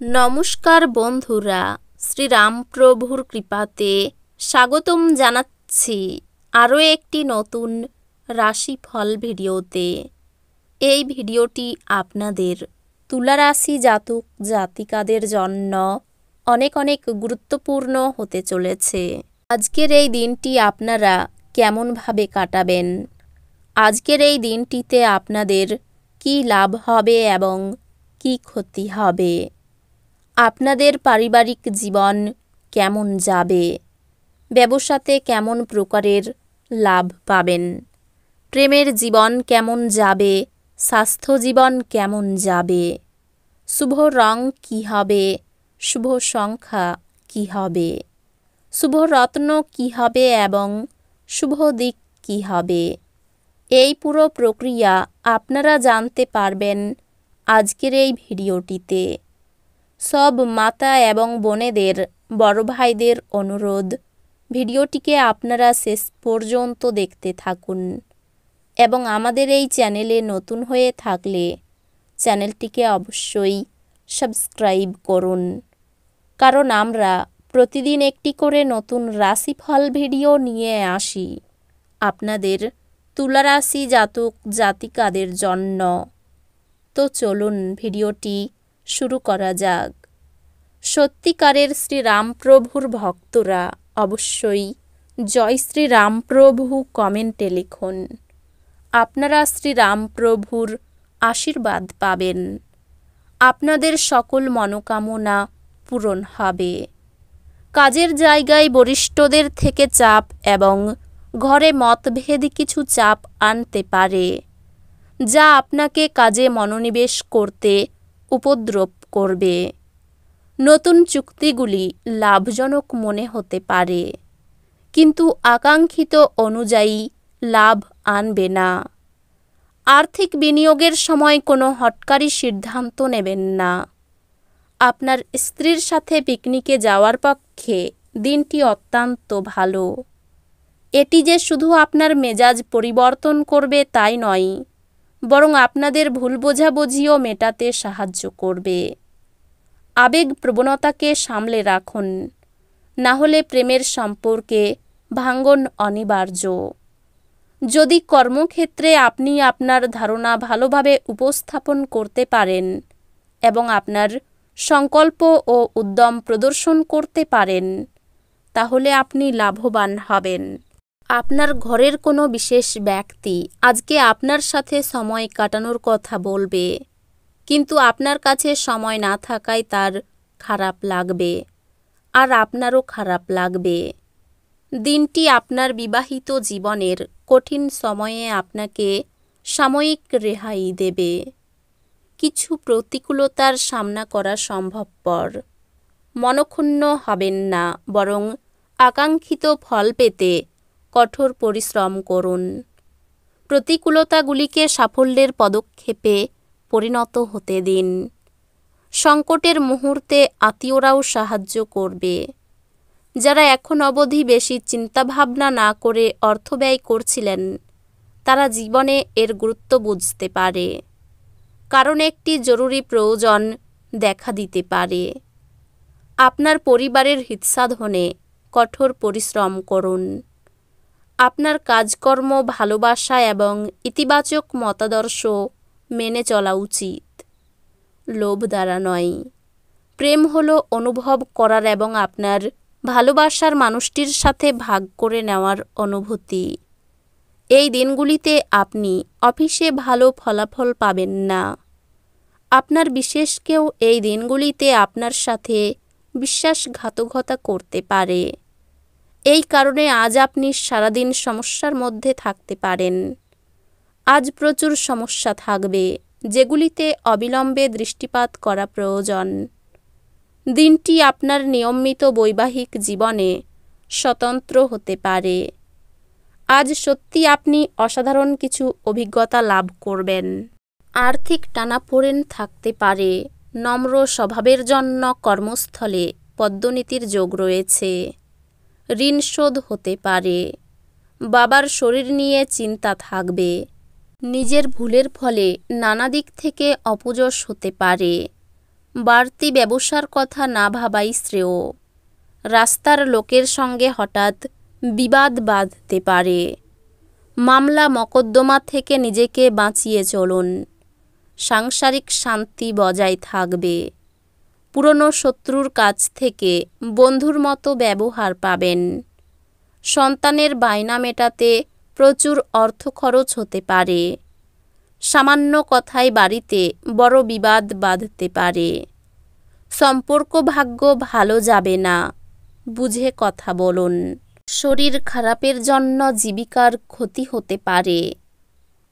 নমস্কার বন্ধুরা, শ্রীরামপ্রভুর কৃপাতে স্বাগতম জানাচ্ছি আরও একটি নতুন রাশিফল ভিডিওতে। এই ভিডিওটি আপনাদের তুলা রাশি জাতক জাতিকাদের জন্য অনেক অনেক গুরুত্বপূর্ণ হতে চলেছে। আজকের এই দিনটি আপনারা কেমনভাবে কাটাবেন, আজকের এই দিনটিতে আপনাদের কী লাভ হবে এবং কী ক্ষতি হবে, আপনাদের পারিবারিক জীবন কেমন যাবে, ব্যবসাতে কেমন প্রকারের লাভ পাবেন, প্রেমের জীবন কেমন যাবে, স্বাস্থ্য জীবন কেমন যাবে, শুভ রং কী হবে, শুভ সংখ্যা কী হবে, শুভ রত্ন কী হবে এবং শুভ দিক কী হবে, এই পুরো প্রক্রিয়া আপনারা জানতে পারবেন আজকের এই ভিডিওটিতে। সব মাতা এবং বোনেদের, বড় ভাইদের অনুরোধ, ভিডিওটিকে আপনারা শেষ পর্যন্ত দেখতে থাকুন এবং আমাদের এই চ্যানেলে নতুন হয়ে থাকলে চ্যানেলটিকে অবশ্যই সাবস্ক্রাইব করুন, কারণ আমরা প্রতিদিন একটি করে নতুন রাশিফল ভিডিও নিয়ে আসি আপনাদের তুলা রাশি জাতক জাতিকাদের জন্য। তো চলুন ভিডিওটি শুরু করা যাক। সত্যিকারের শ্রীরামপ্রভুর ভক্তরা অবশ্যই জয় শ্রীরামপ্রভু কমেন্টে লিখুন। আপনারা শ্রীরামপ্রভুর আশীর্বাদ পাবেন, আপনাদের সকল মনোকামনা পূরণ হবে। কাজের জায়গায় বরিষ্ঠদের থেকে চাপ এবং ঘরে মতভেদ কিছু চাপ আনতে পারে, যা আপনাকে কাজে মনোনিবেশ করতে উপদ্রব করবে। নতুন চুক্তিগুলি লাভজনক মনে হতে পারে, কিন্তু আকাঙ্ক্ষিত অনুযায়ী লাভ আনবে না। আর্থিক বিনিয়োগের সময় কোনো হঠকারী সিদ্ধান্ত নেবেন না। আপনার স্ত্রীর সাথে পিকনিকে যাওয়ার পক্ষে দিনটি অত্যন্ত ভালো। এটি যে শুধু আপনার মেজাজ পরিবর্তন করবে তাই নয়, বরং আপনাদের ভুল বোঝাবুঝিও মেটাতে সাহায্য করবে। আবেগ প্রবণতাকে সামলে রাখুন, না হলে প্রেমের সম্পর্কে ভাঙ্গন অনিবার্য। যদি কর্মক্ষেত্রে আপনি আপনার ধারণা ভালোভাবে উপস্থাপন করতে পারেন এবং আপনার সংকল্প ও উদ্যম প্রদর্শন করতে পারেন, তাহলে আপনি লাভবান হবেন। আপনার ঘরের কোনো বিশেষ ব্যক্তি আজকে আপনার সাথে সময় কাটানোর কথা বলবে, কিন্তু আপনার কাছে সময় না থাকায় তার খারাপ লাগবে, আর আপনারও খারাপ লাগবে। দিনটি আপনার বিবাহিত জীবনের কঠিন সময়ে আপনাকে সাময়িক রেহাই দেবে। কিছু প্রতিকূলতার সামনা করা সম্ভবপর। মনক্ষুণ্ণ হবেন না, বরং আকাঙ্ক্ষিত ফল পেতে কঠোর পরিশ্রম করুন। প্রতিকূলতাগুলিকে সাফল্যের পদক্ষেপে পরিণত হতে দিন। সংকটের মুহূর্তে আত্মীয়রাও সাহায্য করবে। যারা এখন অবধি বেশি চিন্তাভাবনা না করে অর্থ ব্যয় করছিলেন, তারা জীবনে এর গুরুত্ব বুঝতে পারে, কারণ একটি জরুরি প্রয়োজন দেখা দিতে পারে। আপনার পরিবারের হিতসাধনে কঠোর পরিশ্রম করুন। আপনার কাজকর্ম, ভালোবাসা এবং ইতিবাচক মতাদর্শ মেনে চলা উচিত, লোভ দ্বারা নয়। প্রেম হলো অনুভব করার এবং আপনার ভালোবাসার মানুষটির সাথে ভাগ করে নেওয়ার অনুভূতি। এই দিনগুলিতে আপনি অফিসে ভালো ফলাফল পাবেন না। আপনার বিশেষ কেউ এই দিনগুলিতে আপনার সাথে বিশ্বাসঘাতকতা করতে পারে। এই কারণে আজ আপনি সারাদিন সমস্যার মধ্যে থাকতে পারেন। আজ প্রচুর সমস্যা থাকবে, যেগুলিতে অবিলম্বে দৃষ্টিপাত করা প্রয়োজন। দিনটি আপনার নিয়মিত বৈবাহিক জীবনে স্বতন্ত্র হতে পারে। আজ সত্যি আপনি অসাধারণ কিছু অভিজ্ঞতা লাভ করবেন। আর্থিক টানাপোড়েন থাকতে পারে। নম্র স্বভাবের জন্য কর্মস্থলে পদোন্নতির যোগ রয়েছে। ঋণ শোধ হতে পারে। বাবার শরীর নিয়ে চিন্তা থাকবে। নিজের ভুলের ফলে নানা দিক থেকে অপযশ হতে পারে। বাড়তি ব্যবসার কথা না ভাবাই শ্রেয়। রাস্তার লোকের সঙ্গে হঠাৎ বিবাদ বাঁধতে পারে। মামলা মকদ্দমা থেকে নিজেকে বাঁচিয়ে চলুন। সাংসারিক শান্তি বজায় থাকবে। পুরনো শত্রুর কাছ থেকে বন্ধুর মতো ব্যবহার পাবেন। সন্তানের বায়না মেটাতে প্রচুর অর্থ খরচ হতে পারে। সামান্য কথায় বাড়িতে বড় বিবাদ বাঁধতে পারে। সম্পর্ক ভাগ্য ভালো যাবে না, বুঝে কথা বলুন। শরীর খারাপের জন্য জীবিকার ক্ষতি হতে পারে।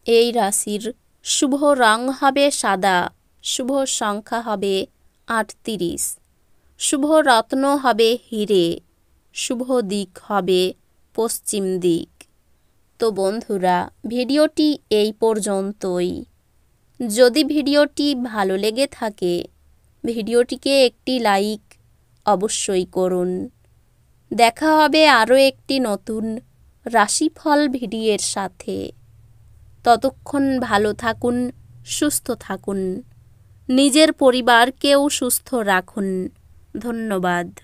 এই রাশির শুভ রং হবে সাদা, শুভ সংখ্যা হবে 38, শুভ রত্ন হবে হিরে, শুভ দিক হবে পশ্চিম দিক। তো বন্ধুরা, ভিডিওটি এই পর্যন্তই। যদি ভিডিওটি ভালো লেগে থাকে ভিডিওটিকে একটি লাইক অবশ্যই করুন। দেখা হবে আরও একটি নতুন রাশিফল ভিডিওর সাথে। ততক্ষণ ভালো থাকুন, সুস্থ থাকুন, নিজের পরিবারকেও সুস্থ রাখুন। ধন্যবাদ।